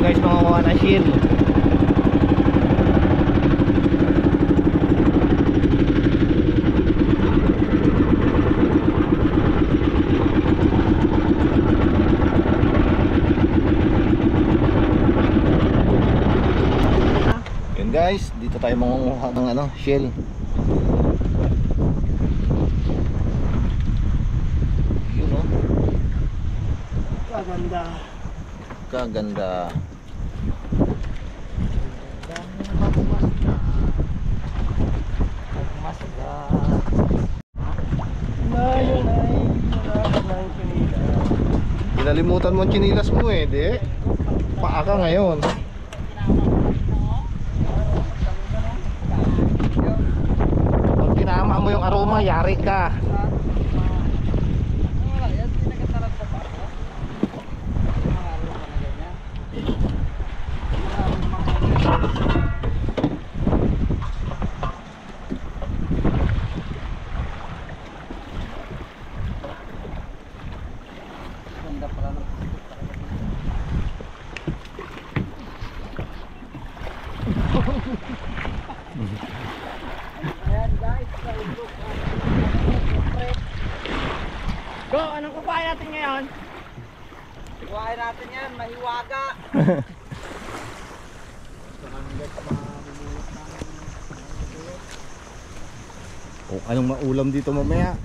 guys mangukuha ng shield. Yun guys, dito tayo mangukuha ng ano, shell. Yun o. Kaganda. Kaganda. Kinalimutan mo ang chinilas mo eh, di? Paa ka ngayon. Pag tinama mo yung aroma, yari ka. Go, anong kupain natin ngayon? Kuhain natin yan, mahiwaga. Kung anong maulam dito mamaya.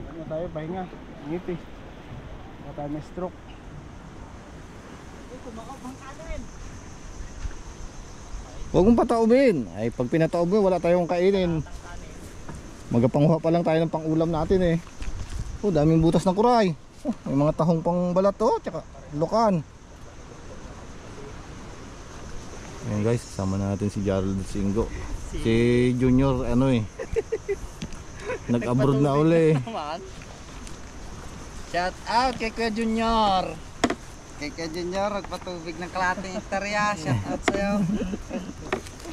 Ano tayo, pahinga, ngiti. Baka tayo may stroke. Huwag mong pataumin. Ay pag pinataumin wala tayong kainin. Magapanghuha pa lang tayo ng pangulam natin eh. Oh, daming butas ng kuray. Oh, may mga tahong pang balat to, tsaka lokan. Ayan guys, sama natin si Gerald Singo. Si Junior ano eh. Nag-abroad na uli. Shout out kay Kuya Junior. Kay Kuya Junior, nagpatubig ng kalating hektarya. Shout out sa'yo.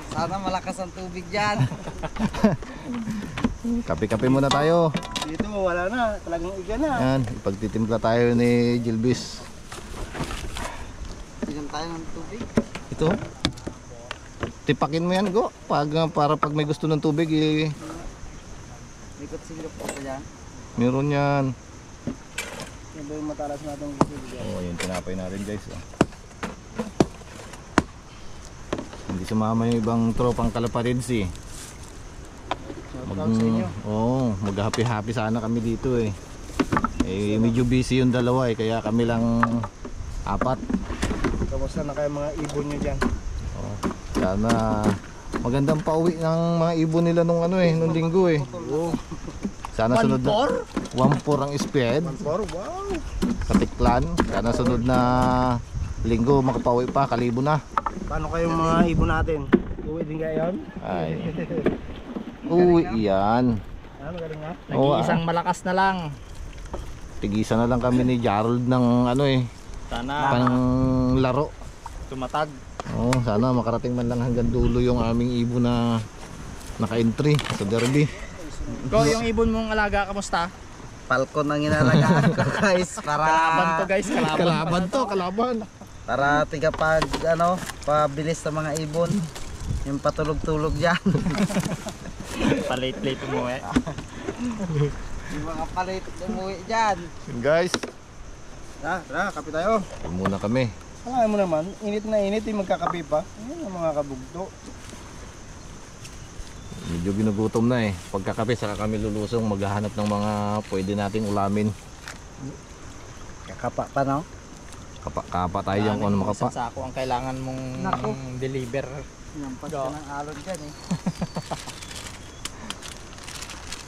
Sana malakas ang tubig dyan. Kape-kape muna tayo. Dito wala na, talagang iga na. Ayan, ipagtitimpla tayo ni Gilbis. Tignan tayo ng tubig. Ito. Tipakin mo yan go. Para pag may gusto ng tubig eh. Likot silip ko pa dyan. Meron yan. Yan ba yung matalas natin gusto dyan? Oh, yung tinapay natin guys. Oh. Hindi sumama yung ibang tropang kalaparids eh. Mag-happy-happy sana kami dito eh. Eh medyo busy yung dalawa eh, kaya kami lang apat. Kamusta na kayo mga ibon nyo dyan? Oh, sana magandang pauwi ng mga ibon nila nung ano eh, nung linggo eh. Oh. Sana sunod na 1-4 ang speed. 1-4, wow. Sa Tiklan. Sana sunod na linggo makapauwi pa, kalibo na. Paano kayong mga ibon natin? Uwi din kayo yun? Ay. Uwi yan. Ah, magaling nga. Nag-iisang malakas na lang. Tigisa na lang kami ni Gerald ng ano eh, Sana pang laro. tumatag. Oh, sana makarating man lang hanggang dulo yung aming ibon na naka-entry sa derby. Go, yung ibon mong alaga, kamusta? Falcon ang inalagaan ko guys para Kalaban to guys, kalaban. Kalaban. para tiga pag ano, pabilis sa mga ibon. Yung patulog-tulog diyan. Palate-late umuwi. Yung mga palit umuwi diyan. Guys, Tara, kape tayo. kape muna kami. Alam mo naman, init na init, magkakape pa. Ayun ang mga kabugto. Medyo ginugutom na eh. Pagkakape saka kami lulusong maghahanap ng mga pwede nating ulamin. Kakapa pa no? Kapa tayo yung ano makapa. Isang sako ang kailangan mong Nako. deliver. Nampas Go. ka ng alon diyan eh.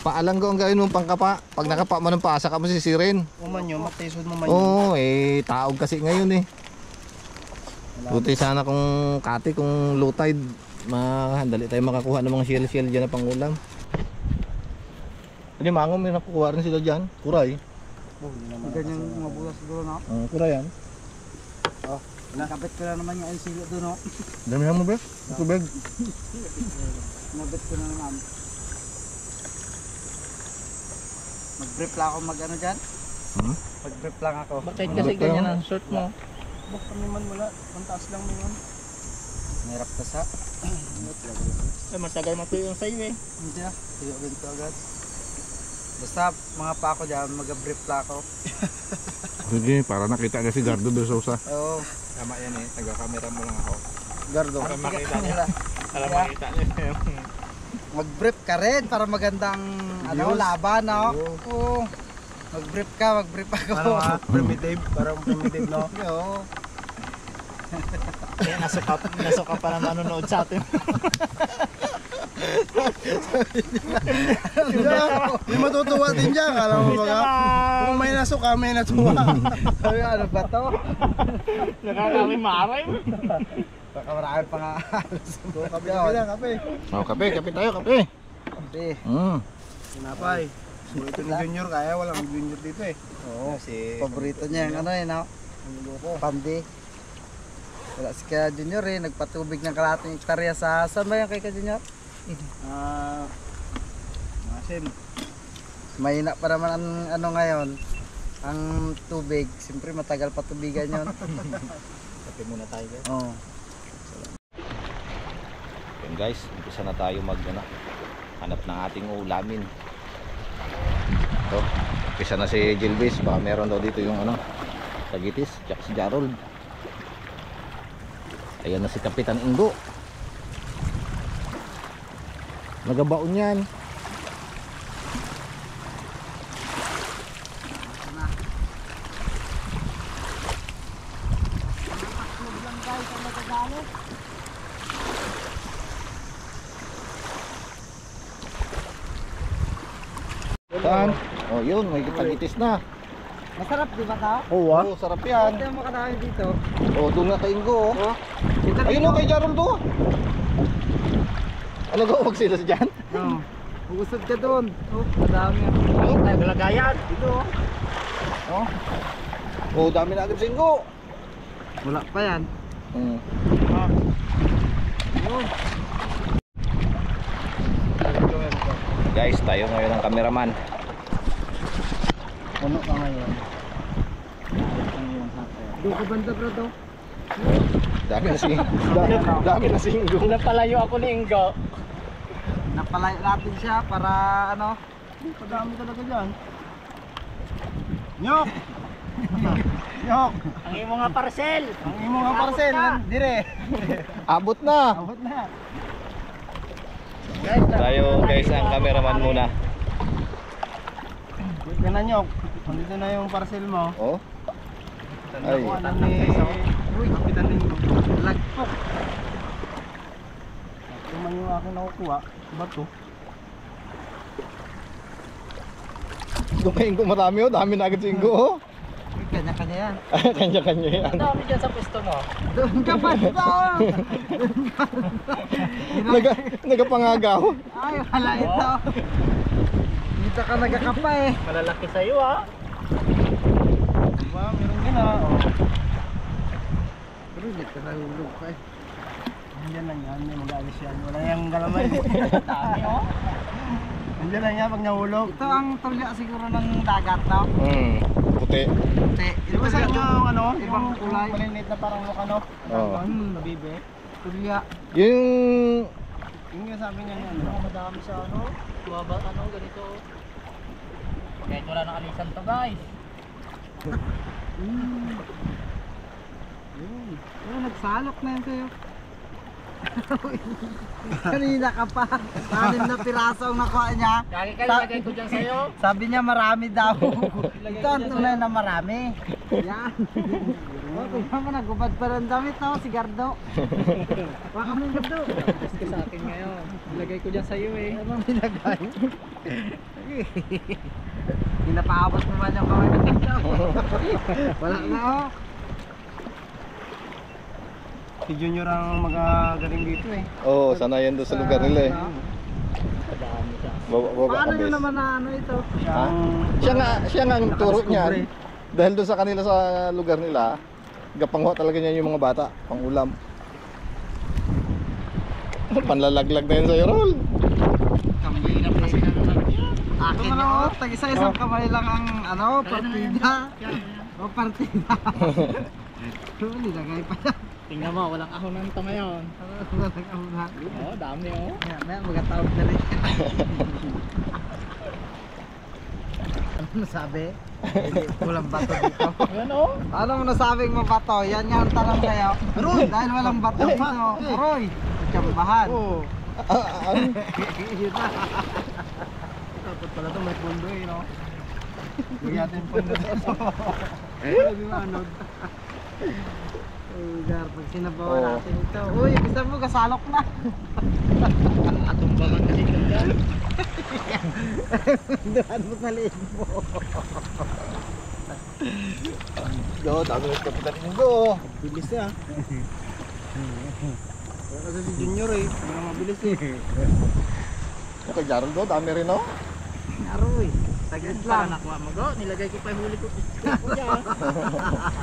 Paalang ko ang gawin mong pangkapa. Pag nakapa mo ng paa, saka mo sisirin. Uman nyo, matisod mo man yun. Oo, eh taog kasi ngayon eh. Buti sana kung kati, kung low tide, dali tayo makakuha ng mga shell dyan na pangulam. Hindi mango, may nakukuha rin sila dyan. Kuray. Ganyan mga bulas siguro no? Kuray yan. Nakabit ko na naman yung LCD doon no? Dami lang mo ba? Tubig. Nabit ko na naman. Mag-brief lang ako mag ano dyan? Mag-brief lang ako. Bakit kasi ganyan ang short mo? Bak kami man wala. Mantaas lang mo yun. Mahirap ka sa. Eh, matagal matuyo yung sa'yo eh. Hindi ah. Tuyo ganito agad. Basta mga pa ako dyan, mag-brief lang ako. Sige, para nakita na si Gardo de Sousa. Oo. Tama yan eh. Taga-camera mo lang ako. Gardo. Para makita nila. Para Yeah. makita nila. Mag-brief ka rin para magandang ano, Views. laban, no? Oo. Oo. Mag-brief ka, mag-brief ako. Ano nga? Primitive. Parang primitive, no? Oo. Eh, nasuka pa na manonood sa atin. Yung matutuwa din dyan. Kala mo ba? Kung may nasuka, may natuwa. Sabi, ano ba to? Nakakawin maray. Baka marami pa nga. Kape lang, kape. Oh, kape tayo, kape. Hindi. Sinapay. Ito ni Junior, kaya walang Junior dito eh. Oo. Kasi Paborito niya yung ano eh, no? Pandi. Wala si Kaya Junior eh, nagpatubig ng kalating hektarya sa... Saan ba yan kay Kaya Junior? Masin. Mahina pa naman ang ano ngayon, ang tubig. Siyempre matagal pa tubigan yun. Kape muna tayo guys. Oo. Yan guys, umpisa na tayo hanap ng ating ulamin. So, umpisa na si Gilbis, baka meron daw dito yung tagitis, tsaka si Jarol. Ayan na si Kapitan Ingo. Nagabaon yan. Saan? Oh, yun, may tagitis na. Masarap di ba ta? Oo ah. Oh, sarap yan. Ito yung makadami dito. Oh, doon nga kay Ingo. Oh. Dito Ayun o, kay Jarol doon. Ano gawag sila sa dyan? Oo. Usod ka doon. Oh, madami. Ay, galagayan. Dito. Oh. Oh, dami na agad si Ingo. Wala pa yan. Guys, tayo ngayon ang cameraman. Puno ka ngayon. Doon ko banda bro to. Dami na si dami na si Ingo. Napalayo ako ni Ingo. Napalayo natin siya para ano. Padami talaga dyan. Nyok! Nyok! Ang imo nga parcel. Ang imo nga parcel. Dire. Abot na. Abot na. Tayo guys ang cameraman muna. Yan na Nyok. Nandito na yung parcel mo. Oh. Ay. Nakuha na ni Kapitan Linggo. Lagpok. Ito man yung akin nakukuha. Bato. Doon kay Ingo marami oh, dami na agad si Ingo oh. Kanya-kanya yan. Kanya-kanya yan. Ang dami dyan sa pwesto mo. Doon ka pa doon. Nagapangagaw. Ay, wala ito. Dito ka nagkakapa eh. Malalaki sa'yo ah. Diba? Meron din ah. Oh. Pero dito nalulog pa eh. Nandiyan lang yan. May mag-alis yan. Wala yung galamay. Dami oh. Nandiyan lang yan pag nahulog. Ito ang tulya siguro ng dagat no? Puti. Hindi. Di ba sa inyo yung ano? Ibang kulay. Maliliit na parang ano? Oo. Nabibe. Tulya. Yung Yung nga sabi niya yan. Madami sa ano. Tuwaba ano ganito. Kahit wala nang alisan to guys. Oh, nagsalok na yun sa'yo. Kanina ka pa. 6 na piraso ang nakuha niya. Lagi ka lagay ko dyan sa'yo. Sabi niya marami daw. Ito ang tunay na marami. Yan. Oh, tingnan mo, nagubad pa rin damit no, si Gardo. Baka mo yung Gardo. Gusto sa akin ngayon. Ilagay ko dyan sa'yo eh. Anong nilagay? Pinapaabot mo man yung kamay ng Gardo. Wala na oh. Si Junior ang magagaling dito eh. oh, sana yan doon sa lugar nila eh. Madami siya. Baba Paano ka nyo bes. naman na ano ito? Ha? Siya nga ang turo niyan. Dahil doon sa kanila sa lugar nila, gapangho talaga niyan yung mga bata, pangulam. Panlalaglag na yun sa'yo, Rol. Kamay na kasi ng Akin yun. Tag-isa-isang kamay lang ang ano, partida. O partida. Nilagay pa yan. Tingnan mo, walang ahonan to ngayon. Walang amunan. Oo, dami oh. May magatawag na rin. Ano nasabi? Walang bato dito. Ano? Ano mo nasabing mabato? Yan nga ang tanong sa'yo. Aroy! Dahil walang bato dito. Aroy! Tsambahan. Oo. Yun na. Dapat pala ito may pundo eh, no? Huwag natin pundo dito. Sabi mo ano? Gar, pag sinabawan natin ito. Uy, gusto mo kasalok na. Atumbaman kasi ito dyan. Doon mo sa liin mo. Do, dami ng kapitan mo do. Bilis ah. Kaya kasi si Junior eh. Hindi na mabilis eh. Okay, Jarol do, dami rin oh. Aroy, saglit Lang lang. nakuha mo go, nilagay ko pa yung huli ko. Dyan.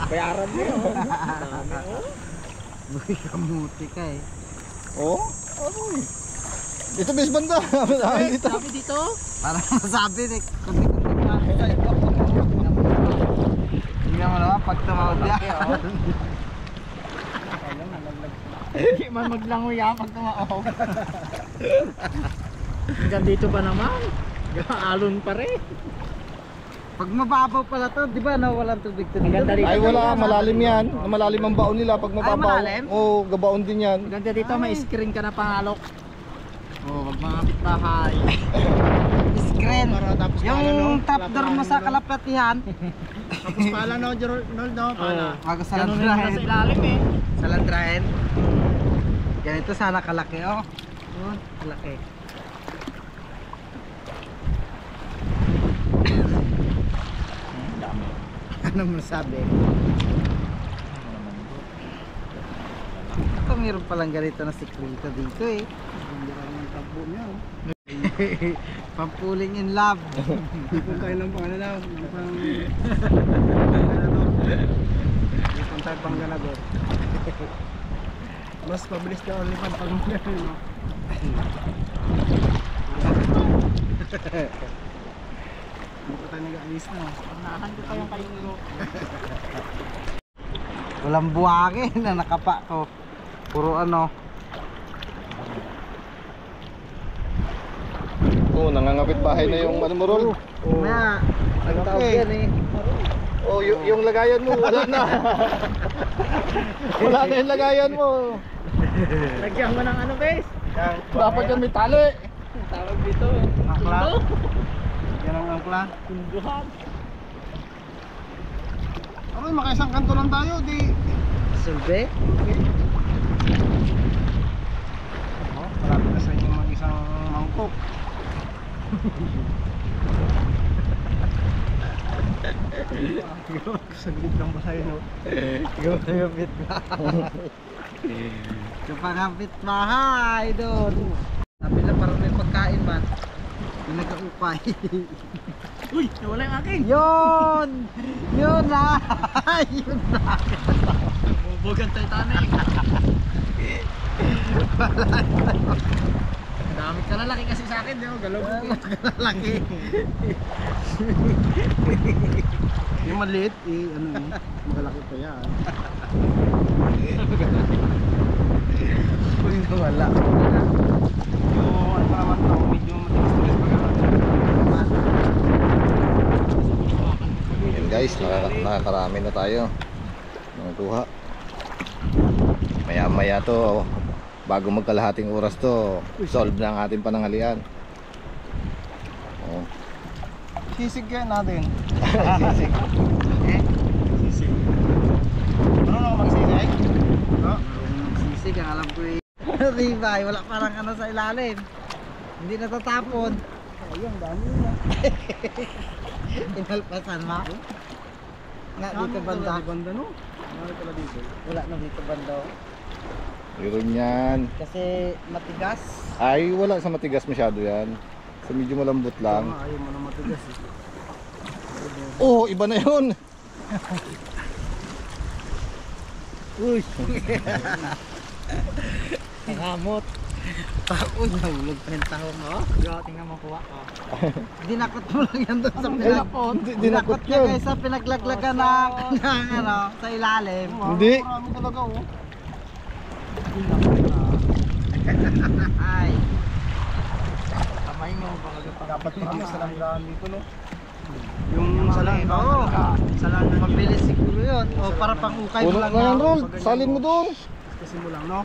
Bayaran mo yun. Dami oh. Uy, kamuti ka eh. Oh, ano eh. Dito bis banda. Dami dito. Sabi dito. Parang masabi eh. Kunti-kunti pa ako sa'yo. Tingnan mo naman pag tumawad yan. Hindi man maglangoy yan pag tumaob. Hanggang dito pa naman. Alon pa rin. Pag mababaw pala to, di ba walang tubig to dito? Maganda dito. Ay wala, malalim yan. Malalim ang baon nila pag mababaw. malalim? Oo, gabaon din yan. Hanggang dito may screen ka na pangalok. Oh, wag mga bahay. Screen. Tapos pala, no? Yung top door mo sa kalapatihan. Tapos pala no, Jornal no? Pala. Bago sa Ganun rin nasa landrahin. ilalim eh. Sa landrahin. Ganito sana kalaki oh. Kalaki. Ano mo sabi? Ito meron palang ganito na sikrito dito eh. Hindi ka naman tabo niya. Pampuling in love. Ipon tayo ng pang ano na. Pang... Ipon tayo pang ganador. Mas mabilis na only pang ganador, no? Hindi pa tayo nag-aalis na. Nahan ko pa yung kayulo. Walang buhangin na nakapa ko. Puro ano. Oo, nangangapit bahay na yung ano mo Rol. Na, ang tawag Okay. yan eh. Oh, yung lagayan mo, wala na. Wala na yung lagayan mo. Lagyan mo ng ano base? Dapat yan may tali. Tawag dito eh. Angkla. Tundo. Yan ang angkla. Tunduhan. Aroy, makaisang kanto lang tayo. Di... Sulbe? Oh, malapit na sa inyo mag-isang mangkok. Saglit lang ba sa'yo, no? Gumapit bahay. Kapangapit bahay doon. Sabi na parang may pagkain man. Yung nag-aupay. Uy, nawala yung aking. Yun! Yun na! Yun na! Bubugan Titanic. Dami ka lalaki kasi sa akin, di ba? Galaw mo. Laki. Yung maliit, ano eh, magalaki pa yan. Uy, wala. Yung ano pa naman to, medyo matigas-tigas pa naman. Yan guys, nakakarami na tayo. Nakuha. Maya maya to, bago magkalahating oras to, solve na ang ating pananghalian. Oh. Sisig yan natin. Sisig. Sisig. Ano na magsisig? No? Sisig, ang alam ko eh. Ribay, wala parang ano sa ilalim. Hindi natatapon. Ayun, dami na. Inalpasan mo? Nga dito banda. Banda no? Ano pala dito? Wala na dito banda. Meron yan. Kasi matigas. Ay, wala sa matigas masyado yan. Sa medyo malambot lang. Ayaw mo na matigas eh. Oh, iba na yun. Uy! Nangamot. Uy, nahulog pa yung tahong mo. Yo, tingnan mo kuha ko. Dinakot mo lang yan doon sa Dinakot Dinakot niya yun. guys sa pinaglaglagan ng ano, sa ilalim. Hindi. Marami talaga oh. Ay, Kamay mo, baka Dapat marami sa lang dami ko no. yung salang oo. Salang mabilis siguro yun. O para pang ukay mo Puno lang na yan, na. Rol. Salin mo doon. Kasi mo lang no.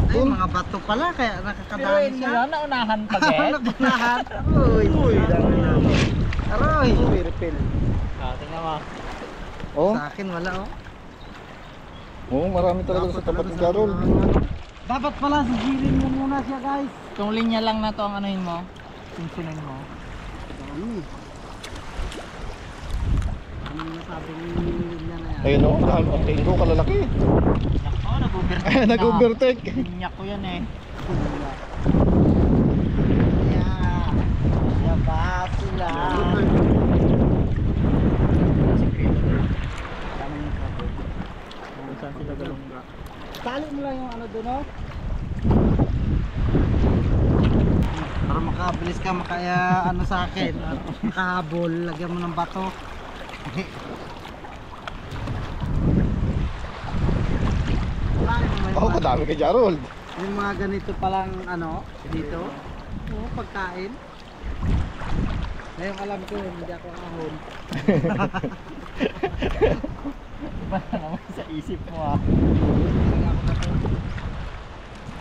Ay, mga bato pala kaya nakakadami siya. naunahan pa, Ano ba lahat? Uy, dami na. aroy. Refill. Tingnan mo. Oh, Sa akin wala oh. oh, marami talaga sa tapat ni Carol. Dapat pala sigilin mo muna siya guys. Itong linya lang na to ang anuhin mo. Sunsunin mo. Ano yung sabi niya na yan? Ayun oh, ang tingin ko kalalaki. Nako, nag-overtake. Nag-overtake. Linya ko yan eh. Yeah. Yaba sila. Saan sila galungga? Tali mo lang yung ano doon oh. Para makabilis ka ano sa akin. Makahabol, lagyan mo ng bato. Oh, kadami kay Jarold. Yung mga ganito palang ano dito. Oo, pagkain. Ngayon alam ko hindi ako ahon. Iba na naman sa isip mo ah. Hindi ako na to.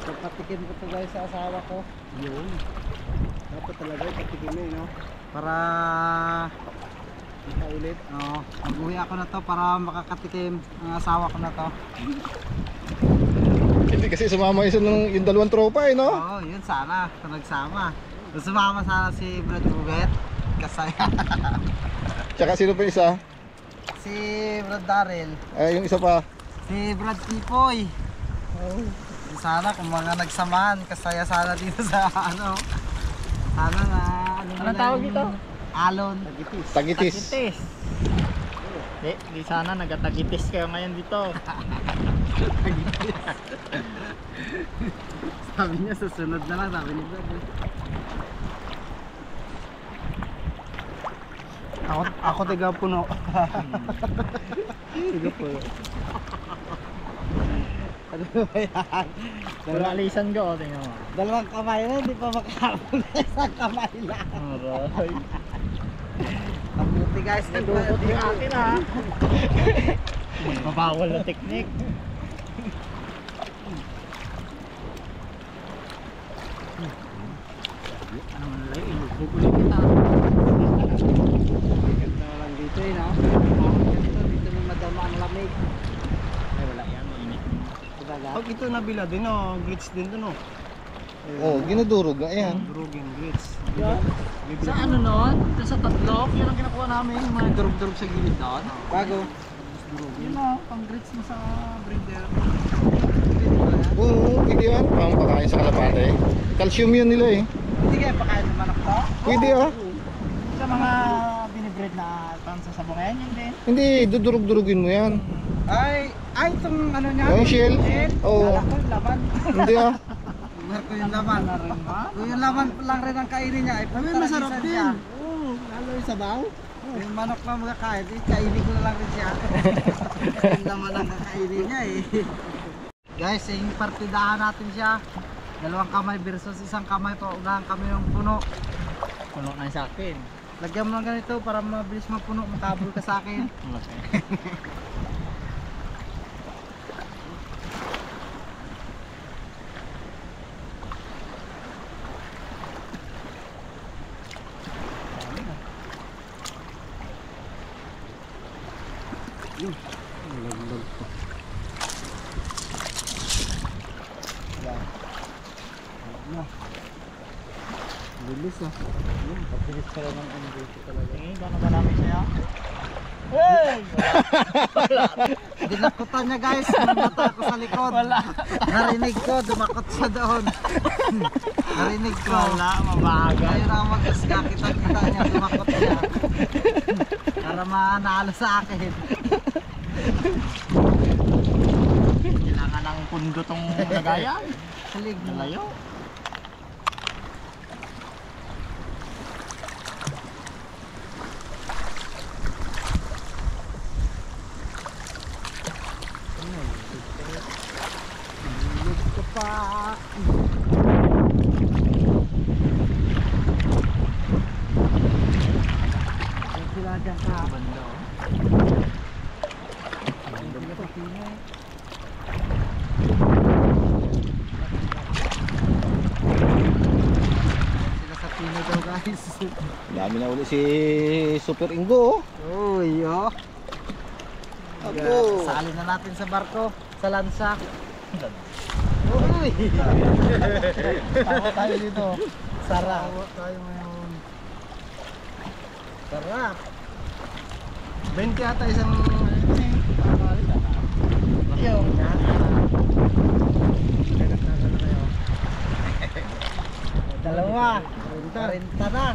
Pagpatikin ko to guys sa asawa ko. Yun. Dapat talaga ipatikin mo no. Para Makaulit. Oo, mag-uwi ako na to para makakatikim ang asawa ko na to. Hindi kasi sumama yung dalawang tropa eh, no? Oo, yun sana, kung nagsama. Kung sumama sana si Brad Bubet, kasaya. Tsaka sino pa isa? Si Brad Darrell, Yung isa pa. si Brad Tipoy. Sana kung mga nagsamahan, kasaya sana dito sa ano. Sana na ano Anong tawag dito? Alon. Tagitis. Tagitis. Di sana nagatagitis kayo ngayon dito. Sabi niya susunod na lang, sabi ni Brad. Ako tiga puno. Tiga puno. Ano ba yan? Wala alisan ko, tingnan mo. Dalawang kamay na, hindi pa makakabol na isang kamay lang. Aray. Mabuti guys, Nalukot yung akin ha. Mabawal na teknik. Ano man lang, inubugulo kita. Ganda lang dito eh, no? Dito may madama ang lamig. Ay wala yan, mainit. Diba ga? Pag ito nabila din no, glitch din to no. Oh, ginudurog na yan. Durugin, glitch. Sa ano nun? Sa tatlok, yun ang kinakuha namin. Yung mga durug-durug sa gilid doon. Bago. Yun o, pang grits mo sa breeder. Oo, pwede yan. Pang pakain sa kalapate. Calcium yun nila eh. Hindi kaya pakain ng manok to? Pwede ah. Sa mga binibreed na pang sasabungan, yun din. Hindi, dudurog-durugin mo yan. Ay, itong ano niya? Yung shell? Oo. Kala ko, laman. Hindi ah. Marco yung laman. Kung yung laman lang rin ang kainin niya, ay masarap din. Oo, lalo yung sabaw. Yung manok na magkakain, kainin ko na lang rin siya. Yung laman ang kakainin niya eh. Guys, yung partidahan natin siya. Dalawang kamay versus isang kamay pa. Unahan kami ng puno. Puno na sa akin. Lagyan mo lang ganito para mabilis mapuno. Makabol ka sa akin. Okay. Bilis ah. Pabilis pala ng ano dito talaga. Tingin, gano'n ba namin sa'yo? Hey! Dinakutan niya guys. Namata ako sa likod. Wala. Narinig ko, dumakot siya doon. Narinig ko. Wala, mabagal. Ayun ang magkakita niya, dumakot siya. Para manalo sa akin. Kailangan ng pundo tong nagayan. silig. Malayo. Sila dyan ka. Banda oh. Sila sa Pinoy. Sila sa Pinoy daw guys. Dami na uli si Super Ingo. Uy, oh. Ako. Sali na natin sa barko, sa lansa. Uy! Tawa tayo dito. Sarap. Tayo ngayon. Sarap. 20 ata isang Yung dalawa. 40 na.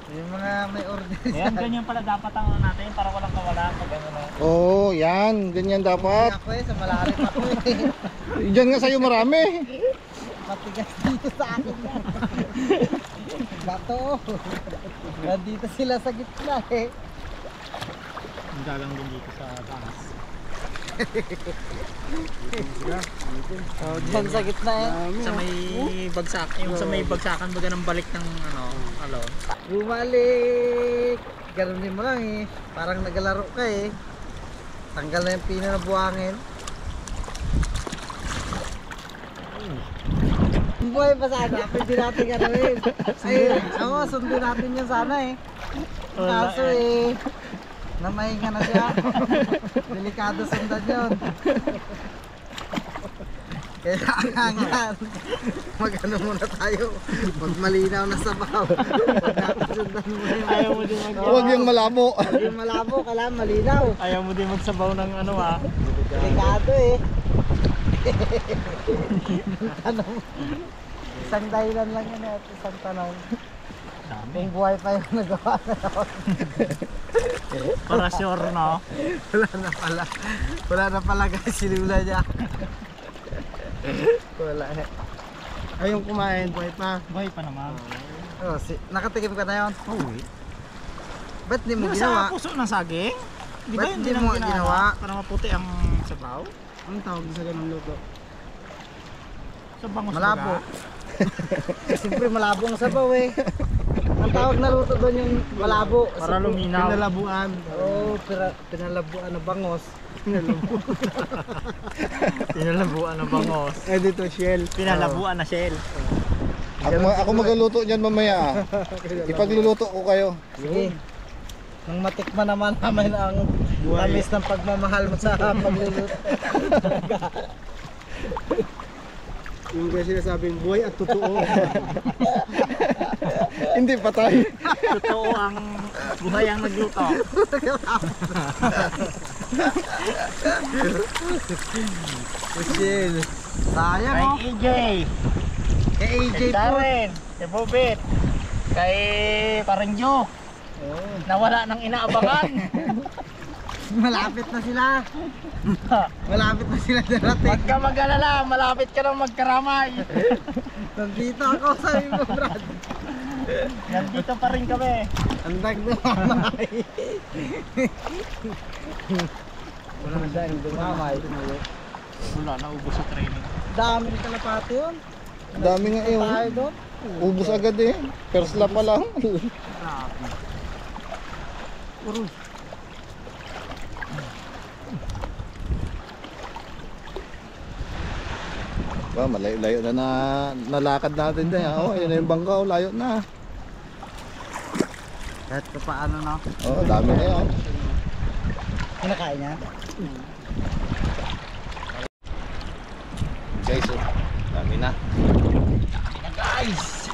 Yung mga may order Ayan, ganyan pala dapat ang natin para walang kawala pag ano no. Oh, yan. Ganyan dapat. Ako sa malalim ako Diyan nga sa'yo marami. Matigas dito sa akin yan. Bato. Nandito sila sa gitna eh. Ang dalang din dito sa taas. Oh, dyan sa gitna eh. Sa may bagsak, yung sa may bagsakan baga ng balik ng ano, alon. Bumalik! Ganunin mo lang eh. Parang nagalaro ka eh. Tanggal na yung pino na buhangin. Buhay pa sana. Pwede natin ganunin. Ay, oo, sundin natin yun sana eh. Kaso eh, namahinga na siya. Delikado sundan yun. Kailangan mag-ano muna tayo. Magmalinaw na sabaw. Huwag natin sundan muna yung Ayaw mo din Huwag yung malabo. Huwag yung malabo, kailangan malinaw. Ayaw mo din magsabaw ng ano ah. Delikado eh. Tanong. Isang dahilan lang yan at isang tanong. Dami. Kung buhay pa yung nagawa na yun. Para sure no. Wala na pala. Wala na pala guys, sinula niya. Wala eh. Ayong kumain, buhay pa. Buhay pa naman. Oh, nakatikim ka na yun? Oo. Ba't di mo Nasa ginawa? puso ng saging? Di ba Ba't hindi di mo mo ginawa? ginawa? Para maputi ang sabaw? Anong tawag sa ganung luto? Sa bangos Malabo. baga? Siyempre malabo ang sabaw eh. Ang tawag na luto doon yung malabo. Para luminaw. Pinalabuan. Oo, pinalabuan na bangos. Pinalabuan ng bangos. Eh dito shell. Pinalabuan na shell. Ako magluluto dyan mamaya ah. Ipagluluto ko kayo. Sige. Nang matikman naman namin ang tamis ng pagmamahal mo sa pagluluto. Yung kasi sinasabing buhay at totoo. Hindi patay. Totoo ang buhay ang nagluto. Shell. Sayang Kay oh. EJ. Kay AJ Kay po. Darren. Kay Bobit. Kay Paringjo. Nawala ng inaabangan. Malapit na sila. Malapit na sila darating. Huwag ka mag-alala. Malapit ka nang magkaramay. Nandito ako sa mo, Brad. Nandito pa rin kami. Andag dumamay. Wala na dahil dumamay. Wala, naubos sa training. Dami rin kalapati yun. Dami nga Tayo yun. doon. Ubus agad eh. First lap pa lang. Grabe. Uroy. Malayo-layo na nalakad natin din. Oh, yun na yung bangka. Oh, layo na. Kahit pa paano no. Oh, dami na yun. Kinakain niya? Guys, oh, dami na. Guys!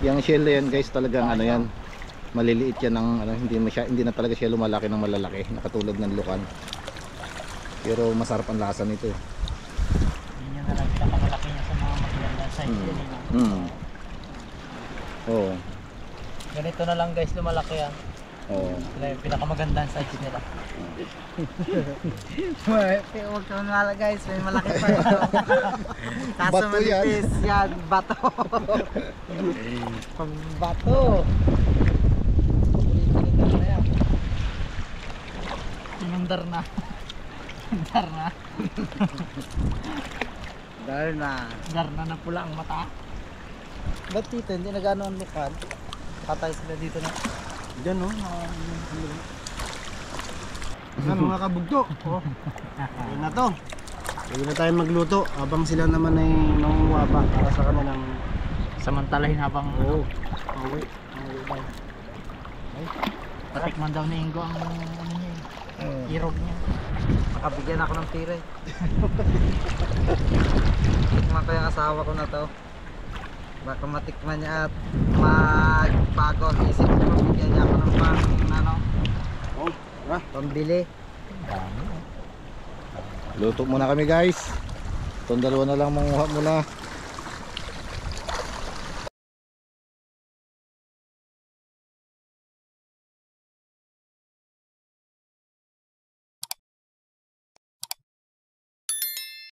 Yung shell na yan guys, talagang ano yan. Maliliit yan ng ano, hindi na talaga siya lumalaki ng malalaki, nakatulad ng lukan. Pero masarap ang lasa nito. Hindi niya na lang pinakamalaki niya sa mga magandang size yan. Oo. Ganito na lang guys, lumalaki yan. Oo. Yung pinakamagandang size nila. Huwag ka maniwala guys, may malaki pa ito. Kaso Bato yan. manipis yan, bato. Pambato. Ulit-ulit na yan. Inundar na. Dar na. Dar na. Na pula ang mata. Ba't dito, hindi na gano'n ang lukad? Patay sila dito na. Diyan no. Yan mga kabugto. Oh. Ayun na to. Pwede na tayo magluto habang sila naman ay nangunguha pa para sa kanilang Samantalahin habang Oo. uwi. Patikman daw ni Ingo ang ano niya irog niya. Makabigyan ako ng tira eh. Tikman ko yung asawa ko na to. Baka matikman niya at magbago ang isip ko. Mabigyan niya ako ng Oh, pambili. Luto muna kami guys. Itong dalawa na lang manguha muna.